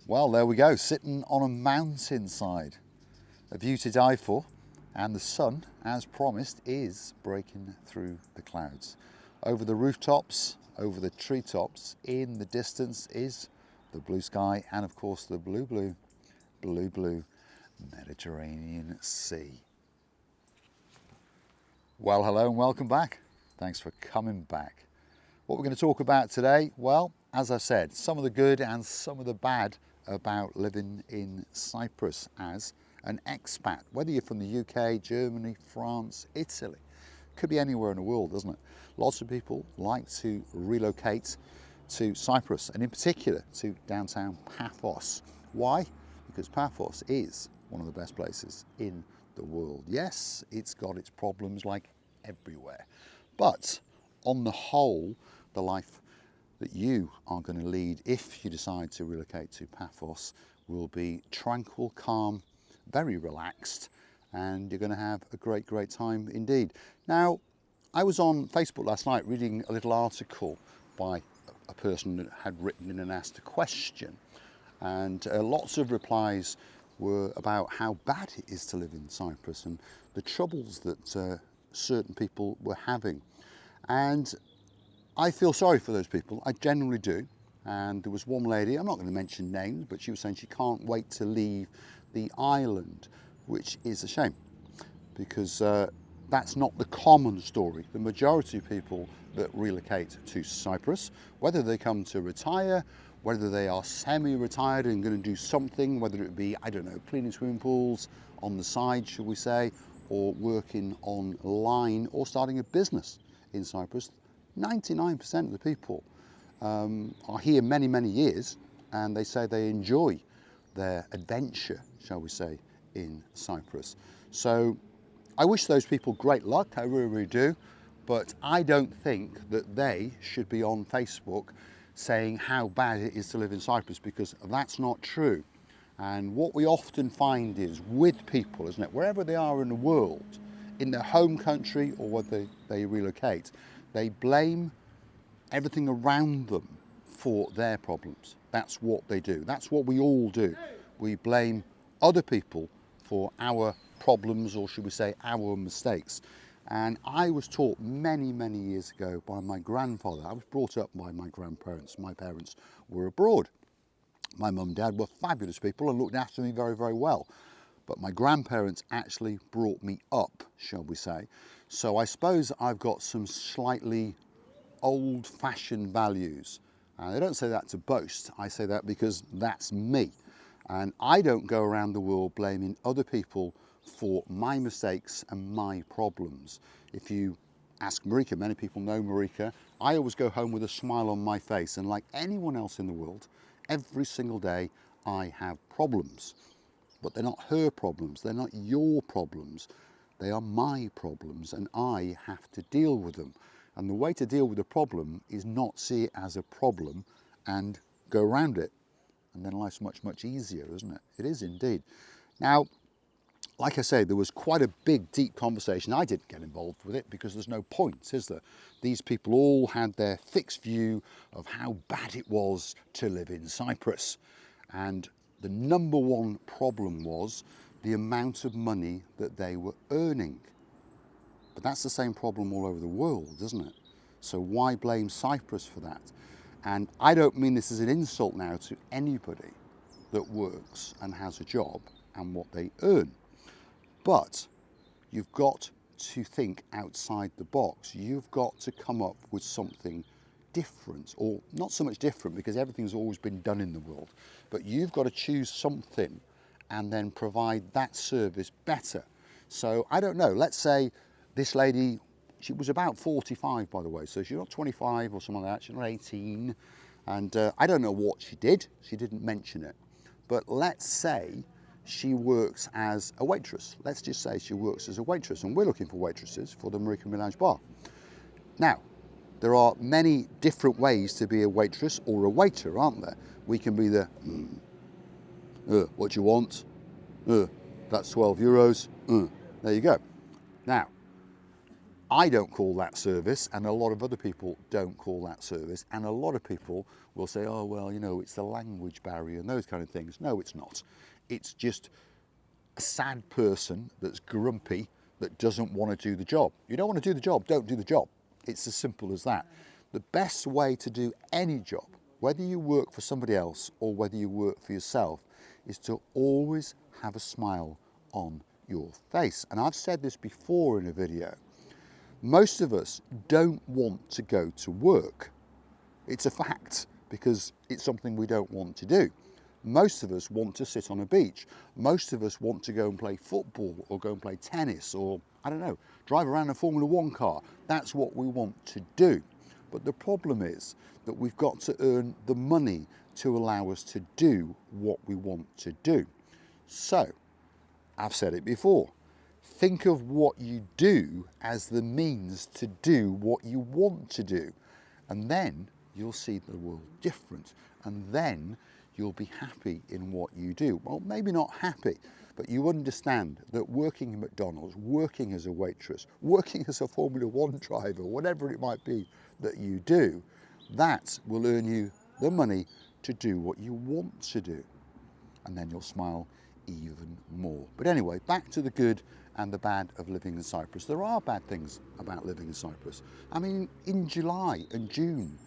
Well, there we go, sitting on a mountainside. A view to die for, and the sun, as promised, is breaking through the clouds. Over the rooftops, over the treetops, in the distance is the blue sky and of course the blue Mediterranean Sea. Well, hello and welcome back. Thanks for coming back. What we're going to talk about today, well, as I said, some of the good and some of the bad about living in Cyprus as an expat, whether you're from the UK, Germany, France, Italy, could be anywhere in the world, doesn't it? Lots of people like to relocate to Cyprus, and in particular to downtown Paphos. Why? Because Paphos is one of the best places in the world. Yes, it's got its problems like everywhere, but on the whole, the life that you are going to lead if you decide to relocate to Paphos will be tranquil, calm, very relaxed, and you're going to have a great time indeed. Now, I was on Facebook last night reading a little article by a person that had written in and asked a question, and lots of replies were about how bad it is to live in Cyprus and the troubles that certain people were having. And I feel sorry for those people, I genuinely do. And there was one lady, I'm not going to mention names, but she was saying she can't wait to leave the island, which is a shame, because that's not the common story. The majority of people that relocate to Cyprus, whether they come to retire, whether they are semi-retired and going to do something, whether it be, I don't know, cleaning swimming pools on the side, shall we say, or working online or starting a business in Cyprus, 99% of the people are here many years, and they say they enjoy their adventure, shall we say, in Cyprus. So I wish those people great luck, I really do, but I don't think that they should be on Facebook saying how bad it is to live in Cyprus, because that's not true. And what we often find is with people, isn't it, wherever they are in the world, in their home country or whether they relocate, they blame everything around them for their problems. That's what they do. That's what we all do. We blame other people for our problems, or should we say our mistakes. And I was taught many years ago by my grandfather. I was brought up by my grandparents. My parents were abroad. My mum and dad were fabulous people and looked after me very well. But my grandparents actually brought me up, shall we say. So I suppose I've got some slightly old-fashioned values. And I don't say that to boast, I say that because that's me. And I don't go around the world blaming other people for my mistakes and my problems. If you ask Marika, many people know Marika, I always go home with a smile on my face, and like anyone else in the world, every single day I have problems. But they're not her problems, they're not your problems, they are my problems, and I have to deal with them. And the way to deal with a problem is not see it as a problem and go around it. And then life's much easier, isn't it? It is indeed. Now, like I say, there was quite a big, deep conversation. I didn't get involved with it because there's no point, is there? These people all had their fixed view of how bad it was to live in Cyprus. And the number one problem was the amount of money that they were earning. But that's the same problem all over the world, isn't it? So why blame Cyprus for that? And I don't mean this as an insult now to anybody that works and has a job and what they earn. But you've got to think outside the box. You've got to come up with something different, or not so much different because everything's always been done in the world, but you've got to choose something and then provide that service better. So I don't know, let's say this lady, she was about 45 by the way, so she's not 25 or something like that, she's not 18, and I don't know what she did, she didn't mention it, but let's say she works as a waitress. Let's just say she works as a waitress, and we're looking for waitresses for the Marika Lounge bar. Now, there are many different ways to be a waitress or a waiter, aren't there? We can be the, what do you want? That's €12. There you go. Now, I don't call that service, and a lot of other people don't call that service, and a lot of people will say, oh, well, you know, it's the language barrier and those kind of things. No, it's not. It's just a sad person that's grumpy that doesn't want to do the job. You don't want to do the job, don't do the job. It's as simple as that. The best way to do any job, whether you work for somebody else or whether you work for yourself, is to always have a smile on your face. And I've said this before in a video. Most of us don't want to go to work. It's a fact, because it's something we don't want to do. Most of us want to sit on a beach. Most of us want to go and play football or go and play tennis or, I don't know, drive around a Formula One car. That's what we want to do. But the problem is that we've got to earn the money to allow us to do what we want to do. So, I've said it before, think of what you do as the means to do what you want to do. And then you'll see the world different. And then you'll be happy in what you do. Well, maybe not happy, but you understand that working at McDonald's, working as a waitress, working as a Formula One driver, whatever it might be that you do, that will earn you the money to do what you want to do. And then you'll smile even more. But anyway, back to the good and the bad of living in Cyprus. There are bad things about living in Cyprus. I mean, in July and June,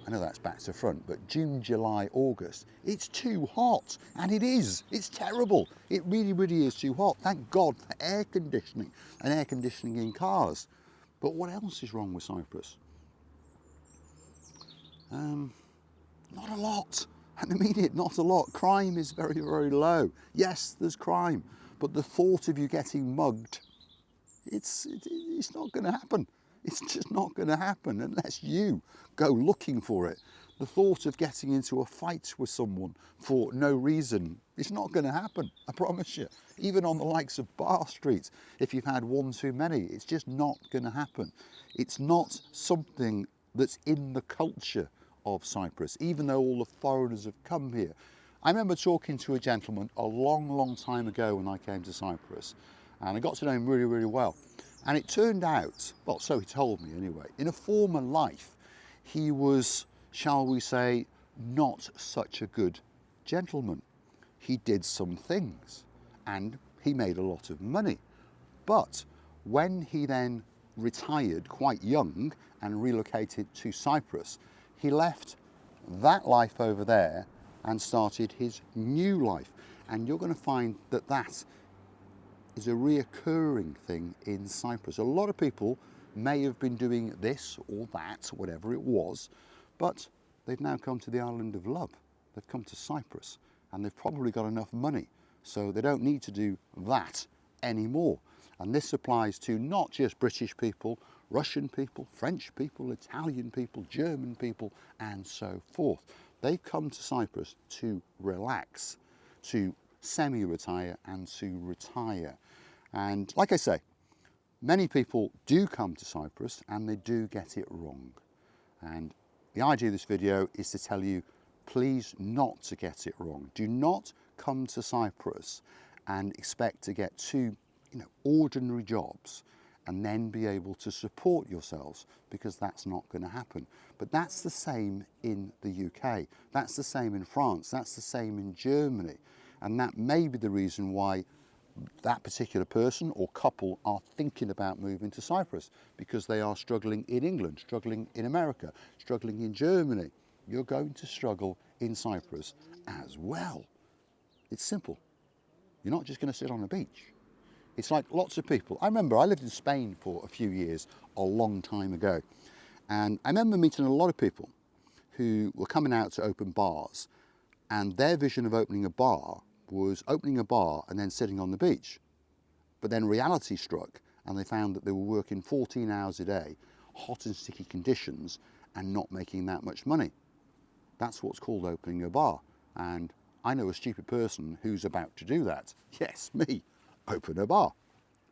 I know that's back to front, but June, July, August, it's too hot. And it is. It's terrible. It really, really is too hot. Thank God for air conditioning and air conditioning in cars. But what else is wrong with Cyprus? Not a lot. And I mean it, not a lot. Crime is very, very low. Yes, there's crime, but the thought of you getting mugged, it's not going to happen. It's just not going to happen unless you go looking for it. The thought of getting into a fight with someone for no reason, it's not going to happen, I promise you. Even on the likes of Bar Street, if you've had one too many, it's just not going to happen. It's not something that's in the culture of Cyprus, even though all the foreigners have come here. I remember talking to a gentleman a long, long time ago when I came to Cyprus, and I got to know him really, really well. And it turned out, well, so he told me anyway, in a former life, he was, shall we say, not such a good gentleman. He did some things and he made a lot of money. But when he then retired quite young and relocated to Cyprus, he left that life over there and started his new life. And you're going to find that that is a reoccurring thing in Cyprus. A lot of people may have been doing this or that, whatever it was, but they've now come to the island of love. They've come to Cyprus and they've probably got enough money, so they don't need to do that anymore. And this applies to not just British people, Russian people, French people, Italian people, German people, and so forth. They've come to Cyprus to relax, to semi-retire and to retire. And like I say, many people do come to Cyprus and they do get it wrong. And the idea of this video is to tell you, please not to get it wrong. Do not come to Cyprus and expect to get two ordinary jobs and then be able to support yourselves, because that's not going to happen. But that's the same in the UK. That's the same in France. That's the same in Germany. And that may be the reason why that particular person or couple are thinking about moving to Cyprus, because they are struggling in England, struggling in America, struggling in Germany. You're going to struggle in Cyprus as well. It's simple. You're not just going to sit on a beach. It's like lots of people. I remember I lived in Spain for a few years, a long time ago. And I remember meeting a lot of people who were coming out to open bars, and their vision of opening a bar was opening a bar and then sitting on the beach. But then reality struck and they found that they were working 14 hours a day, hot and sticky conditions, and not making that much money. That's what's called opening a bar. And I know a stupid person who's about to do that. Yes, me, open a bar.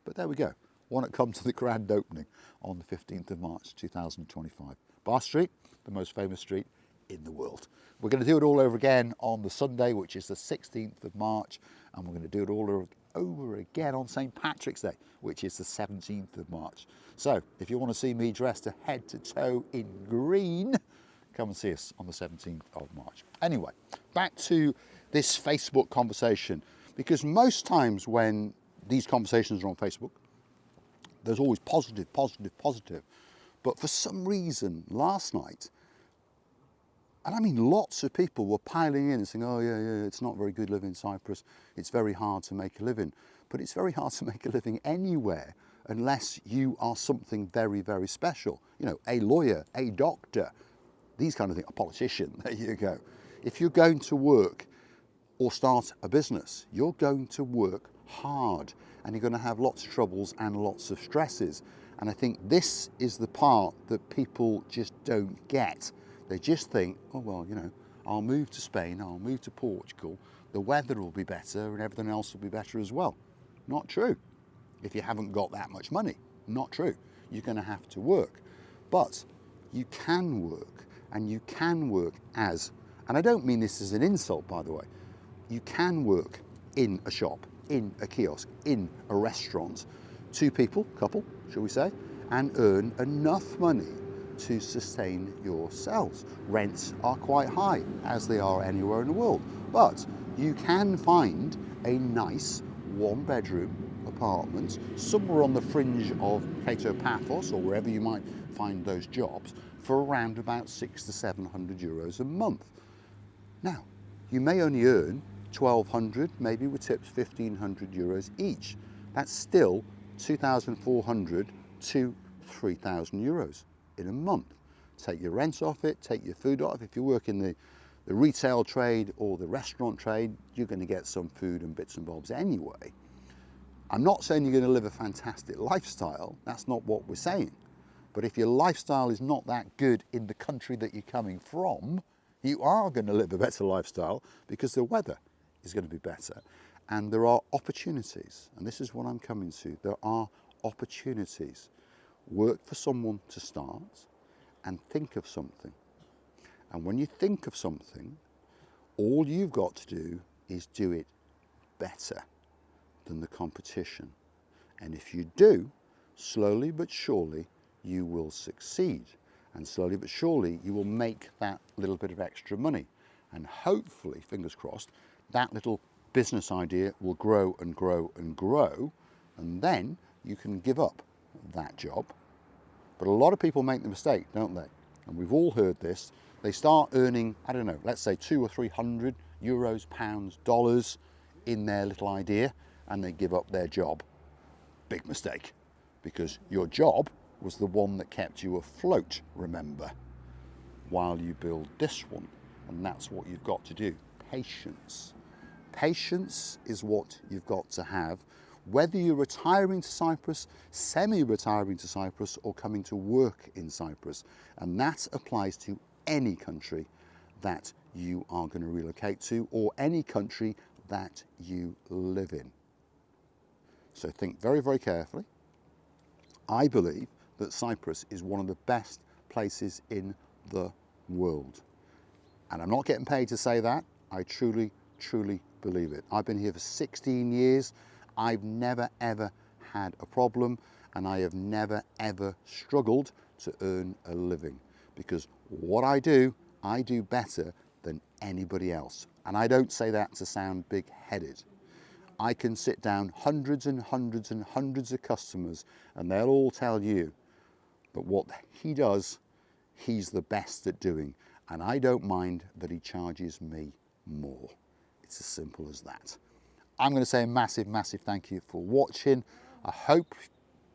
But there we go. One that comes to the grand opening on the 15th of March 2025. Bar Street, the most famous street in the world. We're going to do it all over again on the Sunday, which is the 16th of March, and we're going to do it all over again on St. Patrick's Day, which is the 17th of March. So if you want to see me dressed to head to toe in green, come and see us on the 17th of March. Anyway, back to this Facebook conversation, because most times when these conversations are on Facebook, there's always positive, positive, positive. But for some reason, last night, and I mean lots of people were piling in and saying, oh yeah, it's not very good living in Cyprus. It's very hard to make a living. But it's very hard to make a living anywhere unless you are something very, very special. You know, a lawyer, a doctor, these kind of things, a politician, there you go. If you're going to work or start a business, you're going to work hard and you're going to have lots of troubles and lots of stresses. And I think this is the part that people just don't get. They just think, oh, well, you know, I'll move to Spain, I'll move to Portugal, the weather will be better and everything else will be better as well. Not true. If you haven't got that much money, not true. You're going to have to work. But you can work, and you can work as, and I don't mean this as an insult, by the way, you can work in a shop, in a kiosk, in a restaurant, two people, couple, shall we say, and earn enough money to sustain yourselves. Rents are quite high, as they are anywhere in the world, but you can find a nice one-bedroom apartment somewhere on the fringe of Cato Paphos or wherever you might find those jobs for around about 600 to 700 euros a month. Now, you may only earn 1,200, maybe with tips 1,500 euros each. That's still 2,400 to 3,000 euros in a month. Take your rent off it, take your food off. If you work in the retail trade or the restaurant trade, you're going to get some food and bits and bobs anyway. I'm not saying you're going to live a fantastic lifestyle. That's not what we're saying. But if your lifestyle is not that good in the country that you're coming from, you are going to live a better lifestyle because the weather is going to be better. And there are opportunities, and this is what I'm coming to. There are opportunities. Work for someone to start and think of something. And when you think of something, all you've got to do is do it better than the competition. And if you do, slowly but surely, you will succeed. And slowly but surely, you will make that little bit of extra money. And hopefully, fingers crossed, that little business idea will grow and grow and grow. And then you can give up that job. But a lot of people make the mistake, don't they? And we've all heard this. They start earning, I don't know, let's say 200 or 300 euros, pounds, dollars in their little idea, and they give up their job. Big mistake, because your job was the one that kept you afloat, remember, while you build this one. And that's what you've got to do. Patience. Patience is what you've got to have, whether you're retiring to Cyprus, semi-retiring to Cyprus, or coming to work in Cyprus. And that applies to any country that you are going to relocate to, or any country that you live in. So think very, very carefully. I believe that Cyprus is one of the best places in the world. And I'm not getting paid to say that. I truly, truly believe it. I've been here for 16 years. I've never, ever had a problem, and I have never, ever struggled to earn a living, because what I do better than anybody else. And I don't say that to sound big-headed. I can sit down hundreds and hundreds and hundreds of customers, and they'll all tell you that what he does, he's the best at doing. And I don't mind that he charges me more. It's as simple as that. I'm going to say a massive, massive thank you for watching. I hope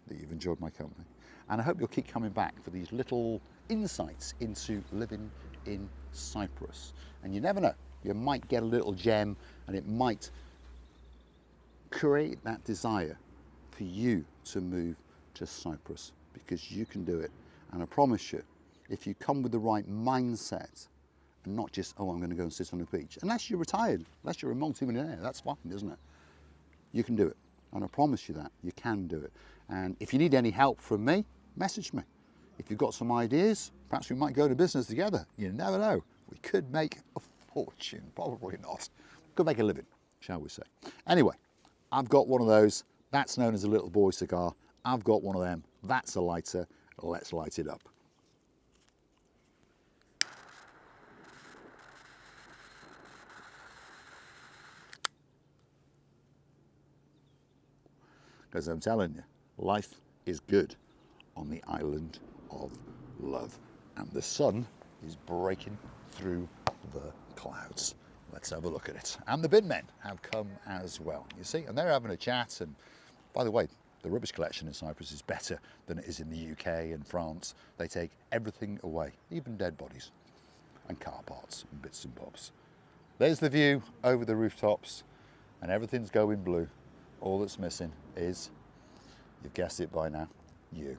that you've enjoyed my company, and I hope you'll keep coming back for these little insights into living in Cyprus. And you never know, you might get a little gem, and it might create that desire for you to move to Cyprus, because you can do it. And I promise you, if you come with the right mindset, and not just, oh, I'm going to go and sit on a beach. Unless you're retired, unless you're a multi-millionaire, that's fine, isn't it? You can do it. And I promise you that, you can do it. And if you need any help from me, message me. If you've got some ideas, perhaps we might go to business together. You never know. We could make a fortune, probably not. We could make a living, shall we say. Anyway, I've got one of those. That's known as a little boy cigar. I've got one of them. That's a lighter. Let's light it up. Because I'm telling you, life is good on the island of love. And the sun is breaking through the clouds. Let's have a look at it. And the bin men have come as well, you see, and they're having a chat. And by the way, the rubbish collection in Cyprus is better than it is in the UK and France. They take everything away, even dead bodies and car parts and bits and bobs. There's the view over the rooftops, and everything's going blue. All that's missing is, you've guessed it by now, you.